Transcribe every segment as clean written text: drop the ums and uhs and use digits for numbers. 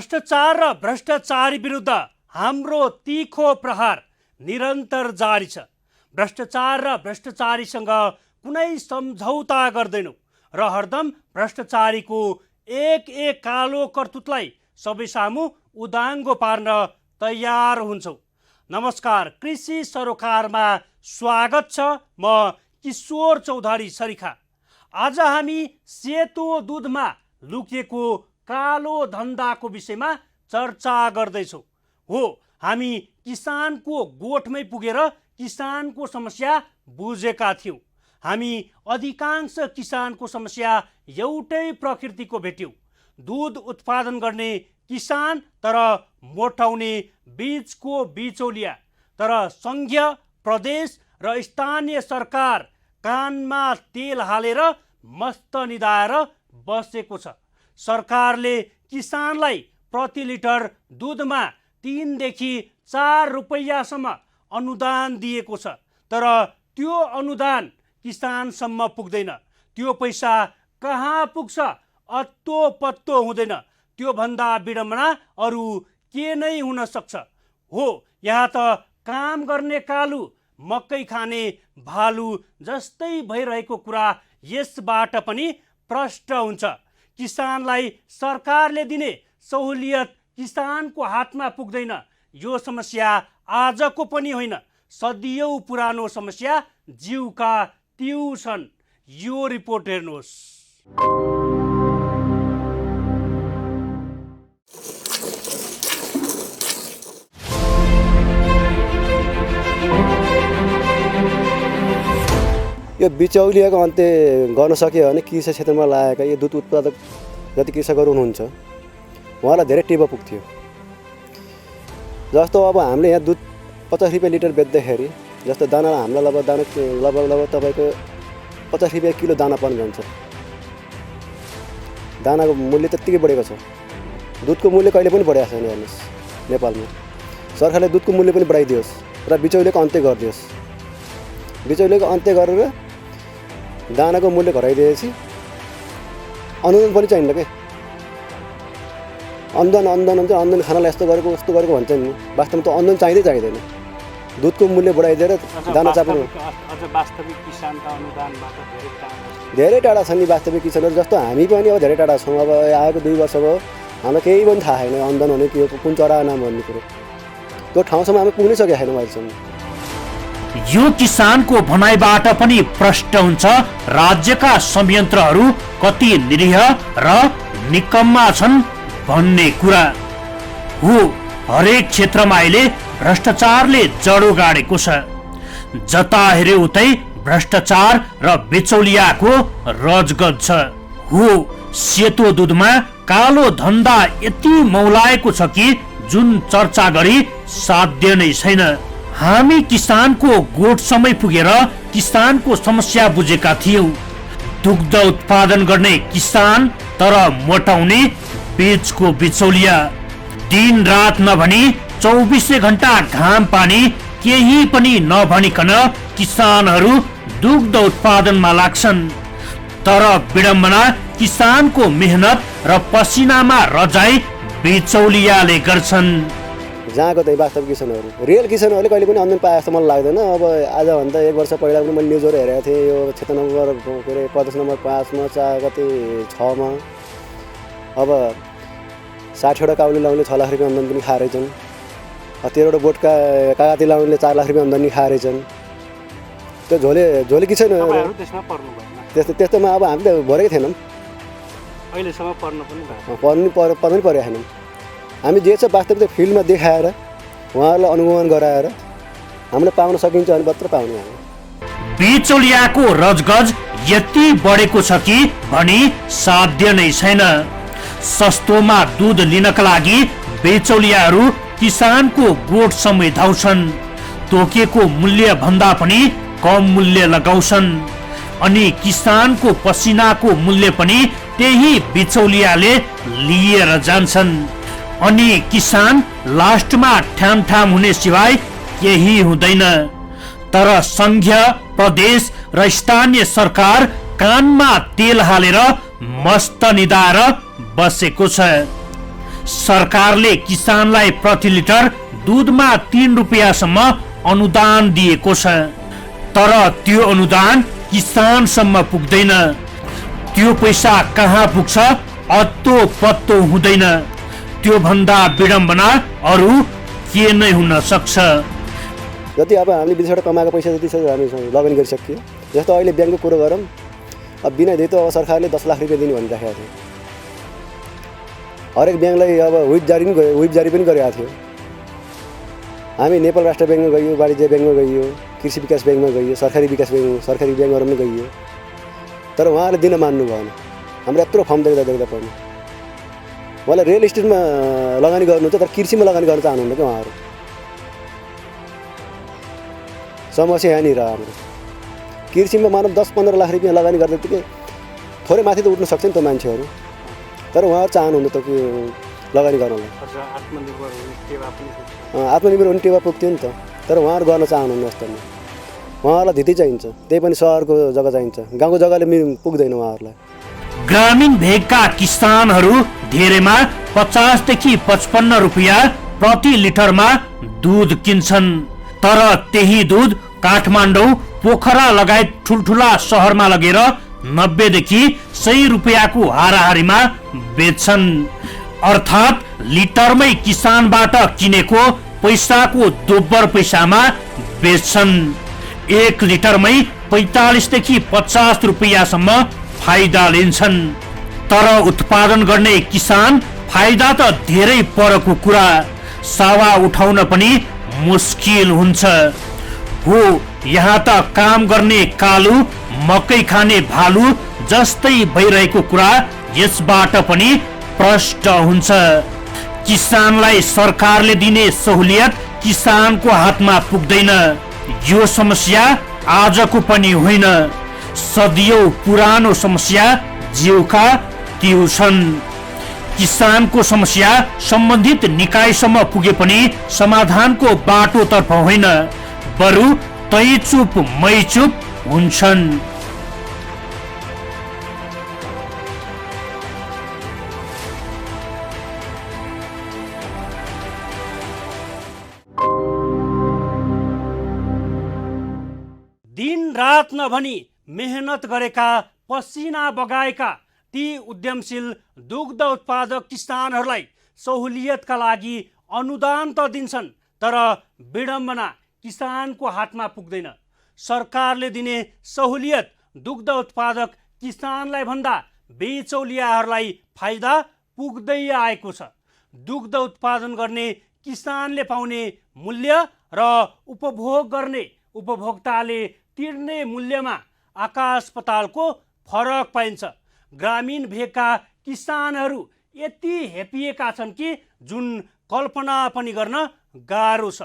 भ्रष्टाचार र भ्रष्टाचारी विरुद्ध हाम्रो तीखो प्रहार निरन्तर जारी छ। भ्रष्टाचार र भ्रष्टाचारीसँग कुनै सम्झौता गर्दैनौँ र हरदम भ्रष्टाचारीको एक एक कालो करतुतलाई सबै सामु उदाङ्गो पार्न तयार हुन्छौँ। नमस्कार, कृषि सरोकारमा स्वागत छ। म किशोर चौधरी सरिखा। आज हामी सेतो दुधमा लुकिएको कालो धन्दाको विषयमा चर्चा गर्दैछौँ। हो, हामी किसानको गोठमै पुगेर किसानको समस्या बुझेका थियौँ। हामी अधिकांश किसानको समस्या एउटै प्रकृतिको भेट्यौँ। दुध उत्पादन गर्ने किसान तर मोटाउने बीचको बिचौलिया। तर संघीय, प्रदेश र स्थानीय सरकार कानमा तेल हालेर मस्त निदाएर बसेको छ। सरकारले किसानलाई प्रति लिटर दुधमा 3 देखि 4 रुपैयाँसम्म अनुदान दिएको छ। तर त्यो अनुदान किसानसम्म पुग्दैन। त्यो पैसा कहाँ पुग्छ अत्तो पत्तो हुँदैन। त्यो भन्दा विडम्बना अरू के नै हुन सक्छ। हो, यहाँ त काम गर्ने कालु, मकै खाने भालु जस्तै भइरहेको कुरा यसबाट पनि प्रष्ट हुन्छ। किसानलाई सरकारले दिने सहुलियत किसानको हातमा पुग्दैन। यो समस्या आजको पनि होइन, सदियौं पुरानो समस्या जिउका तिउ छन्। यो रिपोर्ट हेर्नुहोस्। यो बिचौलियाको अन्त्य गर्न सक्यो भने कृषि क्षेत्रमा लागेका यो दुध उत्पादक जति कृषकहरू हुनुहुन्छ उहाँलाई धेरै टेवा पुग्थ्यो। जस्तो अब हामीले यहाँ दुध 50 रुपियाँ लिटर बेच्दाखेरि जस्तो दाना हामीलाई लगभग तपाईँको 50 रुपियाँ किलो दाना पनि जान्छ। दानाको मूल्य त्यत्तिकै बढेको छ। दुधको मूल्य कहिले पनि बढेको छैन हेर्नुहोस् नेपालमा। सरकारले दुधको मूल्य पनि बढाइदियोस् र बिचौलियाको अन्त्य गरिदियोस्। बिचौलियाको अन्त्य गरेर दानाको मूल्य घटाइदिएपछि अनुदान पनि चाहिन्न के। अनुदान खानालाई यस्तो गरेको उस्तो गरेको भन्छ नि। वास्तवमा त अनुदान चाहिँदैन। दुधको मूल्य बढाइदिएर दाना चाप्नु धेरै टाढा छन् नि वास्तविक किसानहरू। जस्तो हामी पनि अब धेरै टाढा छौँ। अब आएको 2 वर्ष भयो, हामीलाई केही पनि थाहा छैन अनुदान भने के हो, कुन चरा नाम भन्ने कुरो। त्यो ठाउँसम्म हामी पुग्नै सकेका छैनौँ अहिलेसम्म। यो किसानको भनाइबाट पनि प्रष्ट हुन्छ राज्यका संयन्त्रहरू कति निरीह र निकम्मा छन् भन्ने कुरा हो। हरेक क्षेत्रमा अहिले भ्रष्टाचारले जडो गाडेको छ। जता हेरे उतै भ्रष्टाचार र बिचौलियाको रजगज छ। हो, सेतो दुधमा कालो धन्दा यति मौलाएको छ कि जुन चर्चा गरी साध्य नै छैन। हामी किसानको गोठसम्मै पुगेर किसानको समस्या बुझेका थियौँ। दुग्ध उत्पादन गर्ने किसान तर मोटाउने बीचको बिचौलिया। दिन रात नभनी 24 घण्टा घाम पानी केही पनि नभनिकन किसानहरू दुग्ध उत्पादनमा लाग्छन्। तर विडम्बना किसानको मेहनत र पसिनामा रजाई बिचौलियाले गर्छन्। जहाँको त वास्तविक किसानहरू, रियल किसानहरूले कहिले पनि अनुदान पाए जस्तो मलाई लाग्दैन। अब आजभन्दा 1 वर्ष पहिला पनि मैले न्युजहरू हेरेको थिएँ। यो क्षेत्र नम्बर के अरे प्रदेश नम्बर 5 मा कति 6 मा अब 60वटा काउली लाउनेले 6 लाख रुपियाँ अनुदान पनि खाएछन्। 13वटा बोटका कागती लाउनेले 4 लाख रुपियाँ अनुदान खाएछन्। त्यो झोले किसान त्यस्तोमा अब हामी त भरेकै थिएनौँ। अहिलेसम्म पर्नु पनि परेको छैनौँ। हामी जे छ वास्तविक फिल्डमा देखाएर उहाँहरूलाई अनुगमन गराएर हामीले पाउन सकिन्छ भने मात्र पाउने हामी। बिचौलियाको रजगज यति बढेको छ कि भनी साध्य नै छैन। सस्तोमा दुध लिनका लागि बिचौलियाहरू किसानको गोठसम्मै धाउँछन्। तोकेको मूल्य भन्दा पनि कम मूल्य लगाउँछन् अनि किसानको पसिनाको मूल्य पनि त्यही बिचौलियाले लिएर जान्छन्। अनि किसान लास्टमा ठाम हुने सिवाय केही हुँदैन। तर संघीय, प्रदेश र स्थानीय सरकार कानमा तेल हालेर मस्त निदाएर बसेको छ। सरकारले किसानलाई प्रति लिटर दुधमा 3 रुपियाँसम्म अनुदान दिएको छ, तर त्यो अनुदान किसानसम्म पुग्दैन। त्यो पैसा कहाँ पुग्छ अत्तो पत्तो हुँदैन। त्यो भन्दा विडम्बना अरू के नै हुन सक्छ। जति अब हामीले विदेशबाट कमाएको पैसा जति छ हामी लगानी गरिसकियो। जस्तो अहिले ब्याङ्कको कुरो गरौँ, अब बिना दिए त अब सरकारले 10 लाख रुपियाँ दिने भनिराखेको थियो। हरेक ब्याङ्कलाई अब व्हिप जारी पनि गरेको थियो। हामी नेपाल राष्ट्र ब्याङ्कमा गइयो, वाणिज्य ब्याङ्कमा गइयो, कृषि विकास ब्याङ्कमा गइयो, सरकारी ब्याङ्कहरू पनि गइयो, तर उहाँहरूले दिन मान्नु भएन। हाम्रो यत्रो फर्म देख्दा पनि उहाँलाई रियल इस्टेटमा लगानी गर्नुहुन्छ, तर कृषिमा लगानी गर्न चाहनुहुन्न क्या उहाँहरू। समस्या यहाँनिर हाम्रो कृषिमा मानव 10-15 लाख रुपियाँ लगानी गर्दा त्यतिकै थोरै माथि त उठ्न सक्छ नि त मान्छेहरू, तर उहाँहरू चाहनुहुन्न त कि लगानी गर्नलाई। आत्मनिर्भर हुने टेवा पुग्थ्यो नि त, तर उहाँहरू गर्न चाहनुहुन्न जस्तो नि। उहाँहरूलाई धिती चाहिन्छ, त्यही पनि सहरको जग्गा चाहिन्छ, गाउँको जग्गाले पुग्दैन उहाँहरूलाई। ग्रामीण भेगका किसानहरू धेरैमा 50 देखि 55 रुपियाँ प्रति लिटरमा दुध किन्छन्, तर त्यही दुध काठमाडौँ, पोखरा लगायत ठुल्ठुला सहरमा लगेर 90 देखि 100 रुपियाँको हाराहारीमा बेच्छन्। अर्थात् लिटरमै किसानबाट किनेको पैसाको दोब्बर पैसामा बेच्छन्। 1 लिटरमै 45 देखि 50 रुपियाँसम्म फाइदा लिन्छन्, तर उत्पादन गर्ने किसान फाइदा त धेरै परको कुरा, सावा उठाउन पनि मुस्किल हुन्छ। हो, यहाँ त काम गर्ने कालु, मकै खाने भालु जस्तै भइरहेको कुरा यसबाट पनि प्रष्ट हुन्छ। किसानलाई सरकारले दिने सहुलियत किसानको हातमा पुग्दैन। यो समस्या आजको पनि होइन, सदियौं पुरानो समस्या जिउका तिउ छन्। किसानको समस्या सम्बन्धित निकायसम्म पुगे पनि समाधानको बाटोतर्फ होइन, बरु तै चुप मै चुप हुन्छन्। दिन रात नभनी मेहनत गरेका, पसिना बगाएका ती उद्यमशील दुग्ध उत्पादक किसानहरूलाई सहुलियतका लागि अनुदान त दिन्छन्, तर विडम्बना किसानको हातमा पुग्दैन। सरकारले दिने सहुलियत दुग्ध उत्पादक किसानलाई भन्दा बेचौलियाहरूलाई फाइदा पुग्दै आएको छ। दुग्ध उत्पादन गर्ने किसानले पाउने मूल्य र उपभोग गर्ने उपभोक्ताले तिर्ने मूल्यमा आकाश पतालको फरक पाइन्छ। ग्रामीण भेगका किसानहरू यति हेपिएका छन् कि जुन कल्पना पनि गर्न गाह्रो छ।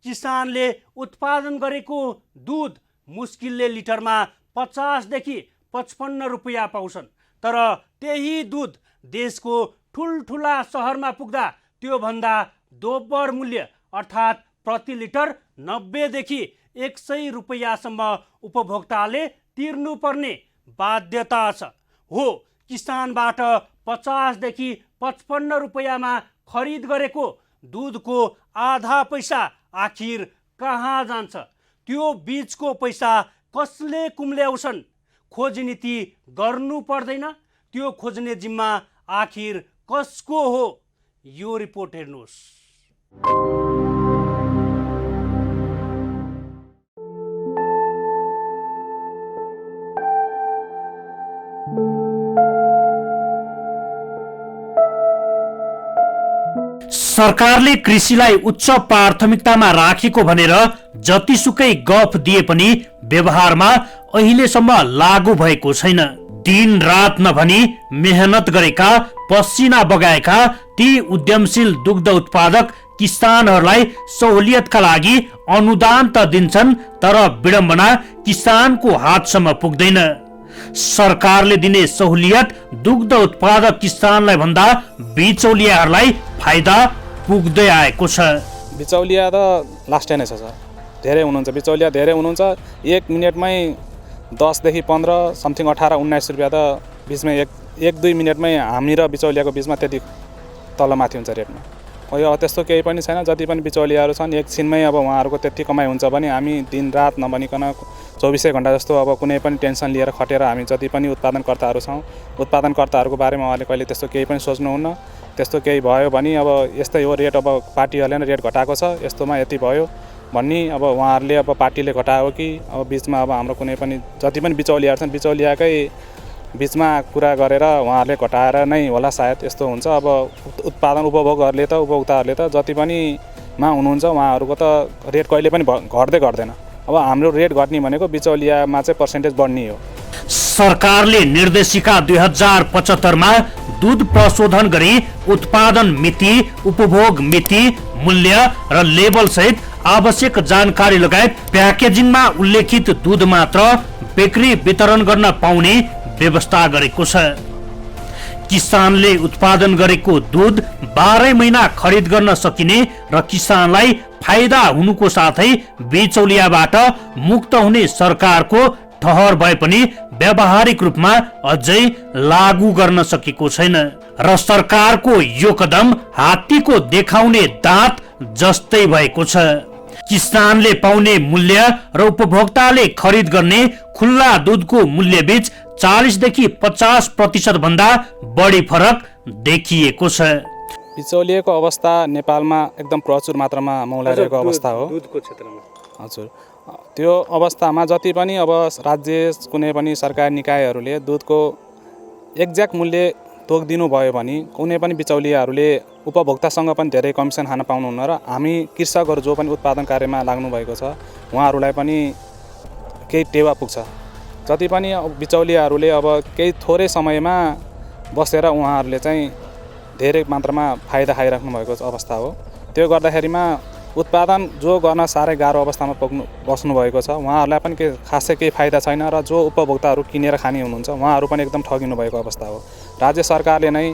किसानले उत्पादन गरेको दुध मुस्किलले लिटरमा 50 देखि 55 रुपियाँ पाउँछन्, तर त्यही दुध देशको ठुल्ठुला सहरमा पुग्दा त्यो भन्दा दोब्बर मूल्य अर्थात् प्रति लिटर 90 देखि 100 रुपियाँसम्म उपभोक्ताले तिर्नुपर्ने बाध्यता छ। हो, किसानबाट 50 देखि 55 रुपियाँमा खरिद गरेको दुधको आधा पैसा आखिर कहाँ जान्छ? त्यो बीचको पैसा कसले कुम्ल्याउँछन्? खोज नीति गर्नु पर्दैन? त्यो खोज्ने जिम्मा आखिर कसको हो? यो रिपोर्ट हेर्नुहोस्। सरकारले कृषिलाई उच्च प्राथमिकतामा राखेको भनेर जतिसुकै गफ दिए पनि व्यवहारमा अहिलेसम्म लागू भएको छैन। दिन रात नभनी मेहनत गरेका, पसिना बगाएका ती उद्यमशील दुग्ध उत्पादक किसानहरूलाई सहुलियतका लागि अनुदान त दिन्छन्, तर विडम्बना किसानको हातसम्म पुग्दैन। सरकारले दिने सहुलियत दुग्ध उत्पादक किसानलाई भन्दा बिचौलियाहरूलाई फाइदा पुग्दै आएको छ। बिचौलिया त लास्टै नै छ सर, धेरै हुनुहुन्छ बिचौलिया, धेरै हुनुहुन्छ। 1 मिनटमै 10 देखि 15 समथिङ 18-19 रुपियाँ त बिचमै 1-2 मिनटमै हामी र बिचौलियाको बिचमा त्यति तलमाथि हुन्छ रेटमा। यो त्यस्तो केही पनि छैन। जति पनि बिचौलियाहरू छन् एकछिनमै अब उहाँहरूको त्यति कमाइ हुन्छ भने हामी दिनरात नभनिकन 24 घण्टा जस्तो अब कुनै पनि टेन्सन लिएर खटेर हामी जति पनि उत्पादनकर्ताहरू छौँ उत्पादनकर्ताहरूको बारेमा उहाँले कहिले त्यस्तो केही पनि सोच्नुहुन्न। त्यस्तो केही भयो भने अब यस्तै हो रेट, अब पार्टीहरूले नै रेट घटाएको छ, यस्तोमा यति भयो भन्ने अब उहाँहरूले अब पार्टीले घटायो कि अब बिचमा अब हाम्रो कुनै पनि जति पनि बिचौलियाहरू छन् बिचौलियाकै बिचमा कुरा गरेर उहाँहरूले घटाएर नै होला सायद यस्तो हुन्छ। अब उपभोक्ताहरूले त जति पनि मा हुनुहुन्छ उहाँहरूको त रेट कहिले पनि घट्दै घट्दैन। अब हाम्रो रेट घट्ने भनेको बिचौलियामा चाहिँ पर्सेन्टेज बढ्ने हो। सरकारले निर्देशिका 2075 मा दूध प्रशोधन गरी उत्पादन मिति, उपभोग मिति, मूल्य र लेबल सहित आवश्यक जानकारी लगायत प्याकेजिङमा उल्लेखित दूध मात्र बिक्री वितरण गर्न पाउने व्यवस्था गरेको छ। किसानले उत्पादन गरेको दूध 12 महिना खरिद गर्न सकिने र किसानलाई फाइदा हुनुको साथै बिचौलियाबाट मुक्त हुने सरकारको ठहर भए पनि व्यावहारिक रूपमा अझै लागू गर्न सकेको छैन र सरकारको यो कदम हात्तीको देखाउने दाँत जस्तै भएको छ। किसानले पाउने मूल्य र उपभोक्ताले खरिद गर्ने खुल्ला दूधको मूल्य बीच 40 देखि 50% भन्दा बढी फरक देखिएको छ। बिचौलिएको अवस्था नेपालमा एकदम प्रचुर मात्रामा मौलाइरहेको अवस्था हो दूधको क्षेत्रमा। हजुर, त्यो अवस्थामा जति पनि अब राज्य कुनै पनि सरकारी निकायहरूले दूधको एक्ज्याक्ट मूल्य तोकिदिनु भयो भने कुनै पनि बिचौलियाहरूले उपभोक्तासँग पनि धेरै कमिसन खान पाउनुहुन्न र हामी कृषकहरू जो पनि उत्पादन कार्यमा लाग्नु भएको छ उहाँहरूलाई पनि केही टेवा पुग्छ। जति पनि बिचौलियाहरूले अब केही थोरै समयमा बसेर उहाँहरूले चाहिँ धेरै मात्रामा फाइदा खाइराख्नु भएको अवस्था हो। त्यो गर्दाखेरिमा उत्पादन जो गर्न साह्रै गाह्रो अवस्थामा बस्नुभएको छ उहाँहरूलाई पनि खासै केही फाइदा छैन र जो उपभोक्ताहरू किनेर खाने हुनुहुन्छ उहाँहरू पनि एकदम ठगिनु भएको अवस्था हो। राज्य सरकारले नै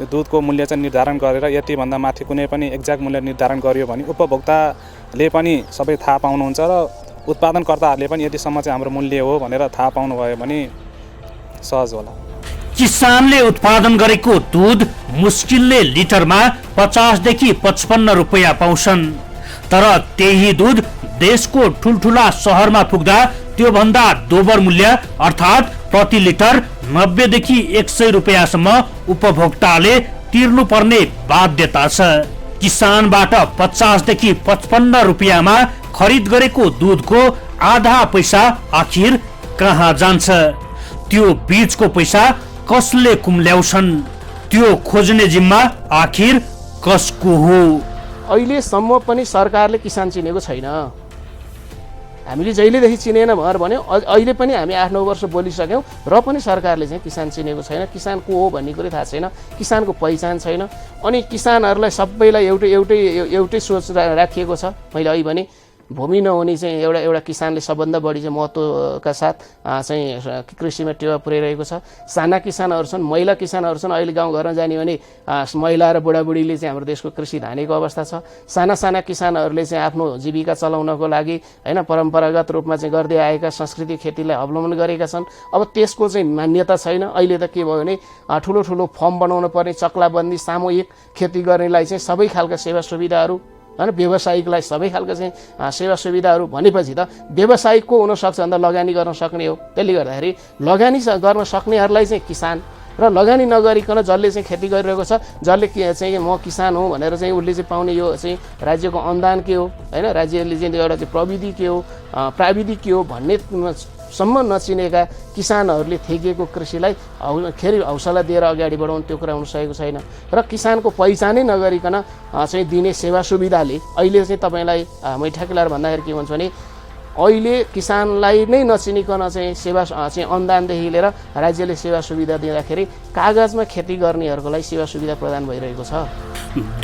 दूधको मूल्य चाहिँ निर्धारण गरेर यतिभन्दा माथि कुनै पनि एक्ज्याक्ट मूल्य निर्धारण गरियो भने उपभोक्ताले पनि सबै थाहा पाउनुहुन्छ र उत्पादनकर्ताहरूले पनि यतिसम्म चाहिँ हाम्रो मूल्य हो भनेर थाहा पाउनुभयो भने सहज होला। किसानले उत्पादन गरेको दूध मुस्किलले लिटरमा 50 देखि 55 रुपैयाँ पाउँछन्, तर त्यही दूध देशको ठुलठुला सहरमा पुग्दा त्यो भन्दा दोबर मूल्य अर्थात् प्रति लिटर 90 देखि 100 रुपैयाँसम्म उपभोक्ताले तिर्नुपर्ने बाध्यता छ। किसानबाट 50 देखि 55 रुपैयाँमा खरिद गरेको दूधको आधा पैसा आखिर कहाँ जान्छ? त्यो बीचको पैसा कसले कुम्ल्याउँछन्? त्यो खोज्ने जिम्मा आखिर कसको हो? अहिलेसम्म पनि सरकारले किसान चिनेको छैन। हामीले जहिलेदेखि चिनेन भने अहिले पनि हामी 8-9 वर्ष बोलिसक्यौँ र पनि सरकारले चाहिँ किसान चिनेको छैन। किसान को हो भन्ने कुरै थाहा छैन, किसानको पहिचान छैन। अनि किसानहरूलाई सबैलाई एउटै सोच राखिएको छ। मैले अहिले भने भूमि नहुने चाहिँ एउटा किसानले सबभन्दा बढी चाहिँ महत्त्वका साथ चाहिँ कृषिमा टेवा पुर्याइरहेको छ। साना किसानहरू छन्, महिला किसानहरू छन्। अहिले गाउँघरमा जाने भने महिला र बुढाबुढीले चाहिँ हाम्रो देशको कृषि धानेको अवस्था छ। साना किसानहरूले चाहिँ आफ्नो जीविका चलाउनको लागि हैन परम्परागत रूपमा चाहिँ गर्दै आएका संस्कृति खेतीलाई अवलम्बन गरेका छन्। अब त्यसको चाहिँ मान्यता छैन। अहिले त के भयो भने ठुलो फर्म बनाउनु पर्ने, चक्लाबन्दी, सामूहिक खेती गर्नेलाई चाहिँ सबै खालका सेवा सुविधाहरू हैन, व्यावसायिकलाई सबै खालका चाहिँ सेवा सुविधाहरू भनेपछि त व्यावसायिक को हुनसक्छ भन्दा लगानी गर्न सक्ने हो। त्यसले गर्दाखेरि लगानी गर्न सक्नेहरूलाई चाहिँ किसान र लगानी नगरिकन जसले चाहिँ खेती गरिरहेको छ, जसले चाहिँ म किसान हुँ भनेर चाहिँ उसले चाहिँ पाउने यो चाहिँ राज्यको अनुदान के हो हैन, राज्यले चाहिँ एउटा चाहिँ प्रविधि के हो, प्राविधिक के हो भन्ने सम्म नचिनेका किसानहरूले थेगिएको कृषिलाई फेरि हौसला दिएर अगाडि बढाउनु त्यो कुरा हुन सकेको छैन। र किसानको पहिचानै नगरिकन चाहिँ दिने सेवा सुविधाले अहिले चाहिँ तपाईँलाई मै ठ्याक्कै भन्दाखेरि के भन्छ भने अहिले किसानलाई नै नचिनिकन चाहिँ सेवा चाहिँ अनुदानदेखि लिएर राज्यले सेवा सुविधा दिँदाखेरि कागजमा खेती गर्नेहरूको लागि सेवा सुविधा प्रदान भइरहेको छ।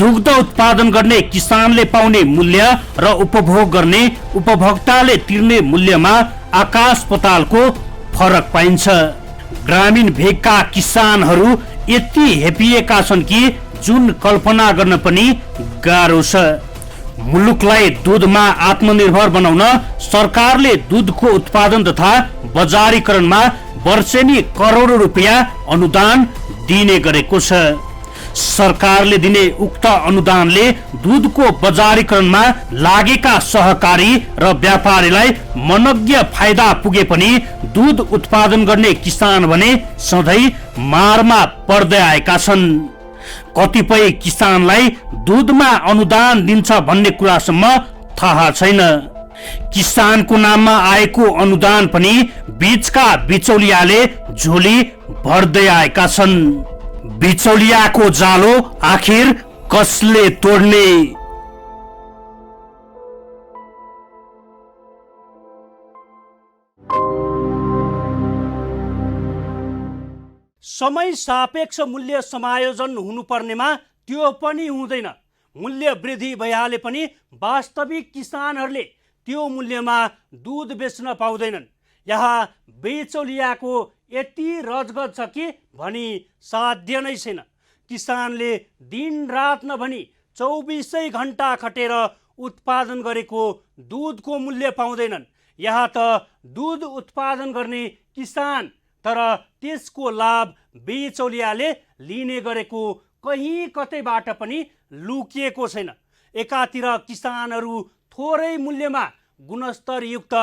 दुग्ध उत्पादन गर्ने किसानले पाउने मूल्य र उपभोग गर्ने उपभोक्ताले तिर्ने मूल्यमा आकाश पतालको फरक पाइन्छ। ग्रामीण भेगका किसानहरू यति हेपिएका छन् कि जुन कल्पना गर्न पनि गाह्रो छ। मुलुकलाई दूधमा आत्मनिर्भर बनाउन सरकारले दूधको उत्पादन तथा बजारीकरणमा वर्षेनी करोडौं रुपियाँ अनुदान दिने गरेको छ। सरकारले दिने उक्त अनुदानले दूधको बजारीकरणमा लागेका सहकारी र व्यापारीलाई मनज्ञ फाइदा पुगे पनि दूध उत्पादन गर्ने किसान भने सधैँ मारमा पर्दै आएका छन्। कतिपय किसानलाई दूधमा अनुदान दिन्छ भन्ने कुरासम्म थाहा छैन। किसानको नाममा आएको अनुदान पनि बीचका बिचौलियाले झोली भर्दै आएका छन्। बिचौलियाको जालो आखिर कसले तोड्ने? समय सापेक्ष मूल्य समायोजन हुनुपर्नेमा त्यो पनि हुँदैन। मूल्य वृद्धि भइहाले पनि वास्तविक किसानहरूले त्यो मूल्यमा दूध बेच्न पाउँदैनन्। यहाँ बिचौलियाको यति रजगज छ कि भनी साध्य नै छैन। किसानले दिन रात नभनी 24 घण्टा खटेर उत्पादन गरेको दूधको मूल्य पाउँदैनन्। यहाँ त दूध उत्पादन गर्ने किसान, तर त्यसको लाभ बिचौलियाले लिने गरेको कहीँ कतैबाट पनि लुकिएको छैन। एकातिर किसानहरू थोरै मूल्यमा गुणस्तरयुक्त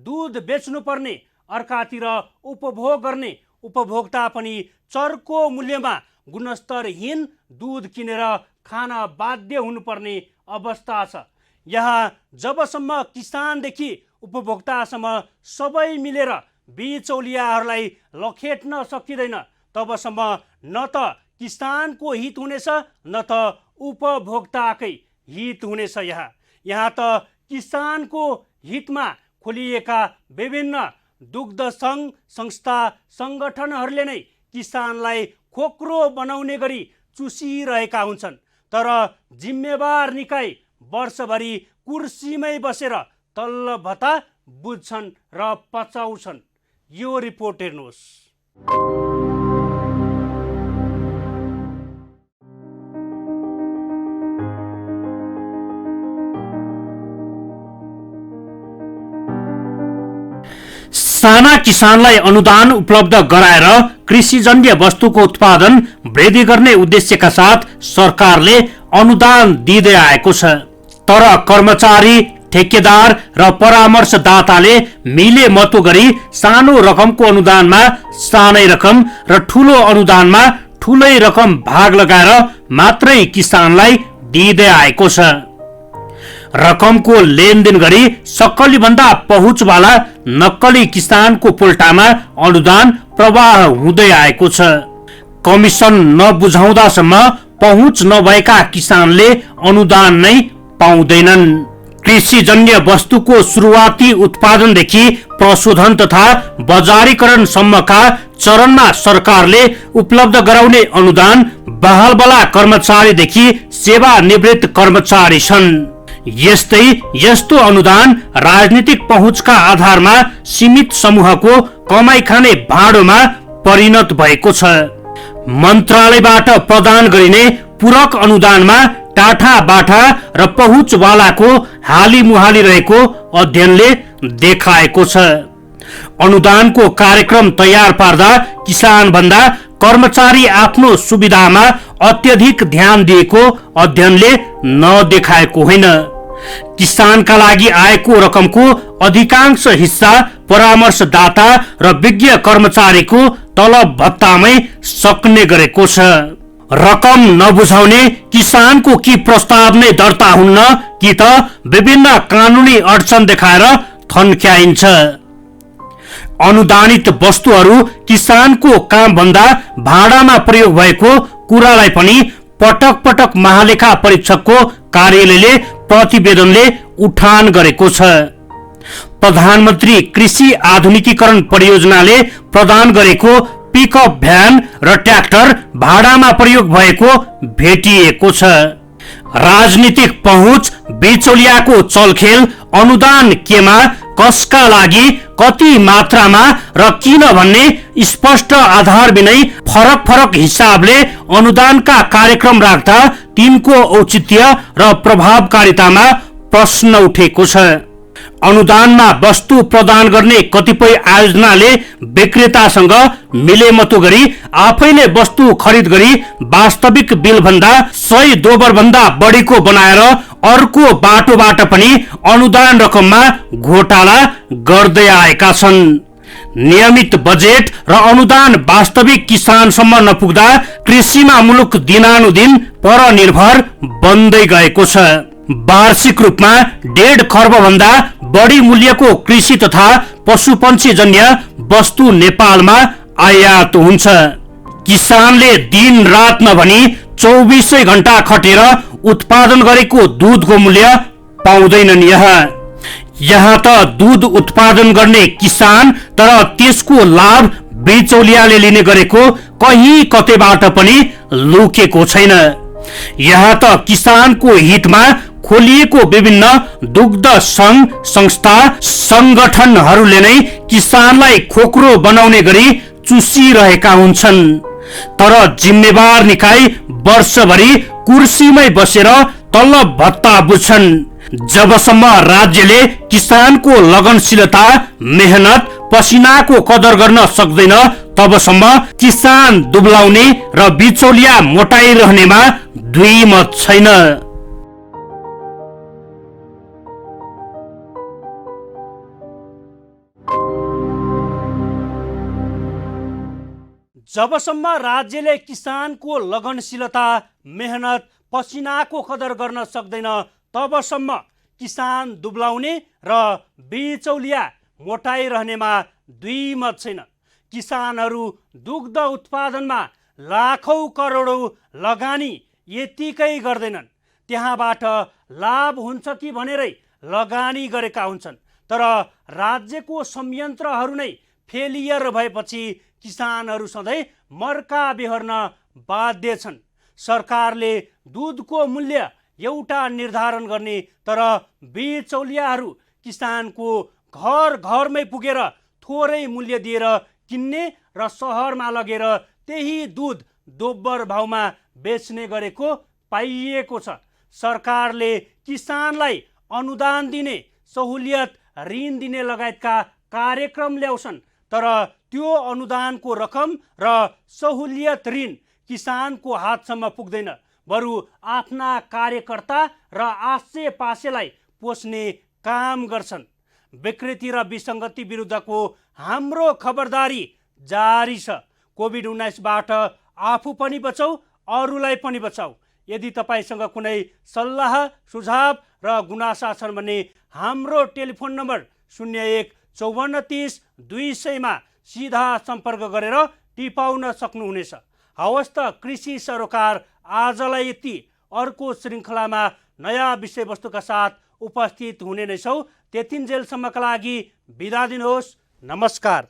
दूध बेच्नुपर्ने, अर्कातिर उपभोग गर्ने उपभोक्ता पनि चर्को मूल्यमा गुणस्तरहीन दूध किनेर खान बाध्य हुनुपर्ने अवस्था छ। यहाँ जबसम्म किसानदेखि उपभोक्तासम्म सबै मिलेर बिचौलियाहरूलाई लखेट्न सकिँदैन तबसम्म न त किसानको हित हुनेछ न त उपभोक्ताकै हित हुनेछ। यहाँ त किसानको हितमा खोलिएका विभिन्न दुग्ध सङ्घ संस्था सङ्गठनहरूले नै किसानलाई खोक्रो बनाउने गरी चुसिरहेका हुन्छन्। तर जिम्मेवार निकाय वर्षभरि कुर्सीमै बसेर तल्ल भत्ता बुझ्छन् र पचाउँछन्। यो रिपोर्ट हेर्नुहोस्। साना किसानलाई अनुदान उपलब्ध गराएर कृषिजन्य वस्तुको उत्पादन वृद्धि गर्ने उद्देश्यका साथ सरकारले अनुदान दिँदै आएको छ। तर कर्मचारी, ठेकेदार र परामर्शदाताले मिले मतो गरी सानो रकमको अनुदानमा सानै रकम र ठुलो अनुदानमा ठुलै रकम भाग लगाएर मात्रै किसानलाई दिँदै आएको छ। रकमको लेनदेन गरी सक्कली भन्दा पहुँचवाला नक्कली किसानको पोल्टामा अनुदान प्रवाह हुँदै आएको छ। कमिसन नबुझाउँदासम्म पहुँच नभएका किसानले अनुदान नै पाउँदैनन्। कृषिजन्य वस्तुको सुरुवाती उत्पादनदेखि प्रशोधन तथा बजारीकरणसम्मका चरणमा सरकारले उपलब्ध गराउने अनुदान बहालवाला कर्मचारीदेखि सेवानिवृत्त कर्मचारी छन्। यस्तो अनुदान राजनीतिक पहुँचका आधारमा सीमित समूहको कमाई खाने भाँडोमा परिणत भएको छ। मन्त्रालयबाट प्रदान गरिने पूरक अनुदानमा टाठा बाठा र पहुँचवालाको हाली मुहाली रहेको अध्ययनले देखाएको छ। अनुदानको कार्यक्रम तयार पार्दा किसान भन्दा कर्मचारी आफ्नो सुविधामा अत्यधिक ध्यान दिएको अध्ययनले नदेखाएको होइन। किसानका लागि आएको रकमको अधिकांश हिस्सा परामर्शदाता र विज्ञ कर्मचारीको तलब भत्तामै सक्ने गरेको छ। रकम नबुझाउने किसानको कि प्रस्ताव नै दर्ता हुन्न कि त विभिन्न कानुनी अडचन देखाएर थन्क्याइन्छ। अनुदानित वस्तुहरू किसानको काम भन्दा भाडामा प्रयोग भएको कुरालाई पनि पटक पटक महालेखा परीक्षकको कार्यालयले प्रतिवेदनले उठान गरेको छ। प्रधानमन्त्री कृषि आधुनिकीकरण परियोजनाले प्रदान गरेको पिकअप भ्यान र ट्र्याक्टर भाडामा प्रयोग भएको भेटिएको छ। राजनीतिक पहुँच, बिचौलियाको चलखेल, अनुदान केमा, कसका लागि, कति मात्रामा र किन भन्ने स्पष्ट आधार बिनै फरक फरक हिसाबले अनुदानका कार्यक्रम राख्दा तिनको औचित्य र प्रभावकारितामा प्रश्न उठेको छ। अनुदानमा वस्तु प्रदान गर्ने कतिपय आयोजनाले विक्रेतासँग मिलेमतो गरी आफैले वस्तु खरिद गरी वास्तविक बिल भन्दा 100 दोबर भन्दा बढीको बनाएर अर्को बाटोबाट पनि अनुदान रकममा घोटाला गर्दै आएका छन्। नियमित बजेट र अनुदान वास्तविक किसानसम्म नपुग्दा कृषिमा मुलुक दिनानुदिन परनिर्भर बन्दै गएको छ। वार्षिक रूपमा 1.5 खर्ब भन्दा बढी मूल्यको कृषि तथा पशुपन्छी जन्य वस्तु नेपालमा आयात हुन्छ। किसानले दिन रात नभनी 24 घण्टा खटेर उत्पादन गरेको दूधको मूल्य पाउँदैनन्। यहाँ त दूध उत्पादन गर्ने किसान तर त्यसको लाभ बिचौलियाले लिने गरेको कहीँ कतैबाट पनि लुकेको छैन। यहाँ त किसानको हितमा खोलिएको विभिन्न दुग्ध संघ संस्था संगठनहरूले नै किसानलाई खोक्रो बनाउने गरी चुसिरहेका हुन्छन्। तर जिम्मेवार निकाय वर्षभरि कुर्सीमै बसेर तलब भत्ता बुझ्छन्। जबसम्म राज्यले किसानको लगनशीलता, मेहनत, पसिनाको कदर गर्न सक्दैन तबसम्म किसान दुब्लाउने र बिचौलिया मोटाइरहनेमा दुई मत छैन। जबसम्म राज्यले किसानको लगनशीलता, मेहनत, पसिनाको कदर गर्न सक्दैन तबसम्म किसान दुब्लाउने र बिचौलिया मोटाइरहनेमा दुई मत छैन। किसानहरू दुग्ध उत्पादनमा लाखौं करोडौं लगानी यतिकै गर्दैनन्, त्यहाँबाट लाभ हुन्छ कि भनेरै लगानी गरेका हुन्छन्। तर राज्यको संयन्त्रहरू नै फेलियर भएपछि किसानहरू सधैँ मर्का बेहोर्न बाध्य छन्। सरकारले दूधको मूल्य एउटा निर्धारण गर्ने, तर बिचौलियाहरू किसानको घर घरमै पुगेर थोरै मूल्य दिएर किन्ने र सहरमा लगेर त्यही दूध दोब्बर भाउमा बेच्ने गरेको पाइएको छ। सरकारले किसानलाई अनुदान दिने, सहुलियत, ऋण दिने लगायतका कार्यक्रम ल्याउँछन्, तर त्यो अनुदानको रकम र सहुलियत ऋण किसानको हातसम्म पुग्दैन, बरु आफ्ना कार्यकर्ता र आसे पासेलाई पोस्ने काम गर्छन्। विकृति र विसङ्गति विरुद्धको हाम्रो खबरदारी जारी छ। कोभिड-19बाट आफू पनि बचाऊ, अरूलाई पनि बचाऊ। यदि तपाईसँग कुनै सल्लाह, सुझाव र गुनासा छन् भने हाम्रो टेलिफोन नम्बर 01 54 30 200 मा सिधा सम्पर्क गरेर टिपाउन सक्नुहुनेछ। हवस् त कृषि सरोकार आजलाई यति। अर्को श्रृङ्खलामा नयाँ विषयवस्तुका साथ उपस्थित हुने नै छौँ। त्यतिन्जेलसम्मका लागि बिदा दिनुहोस्। नमस्कार।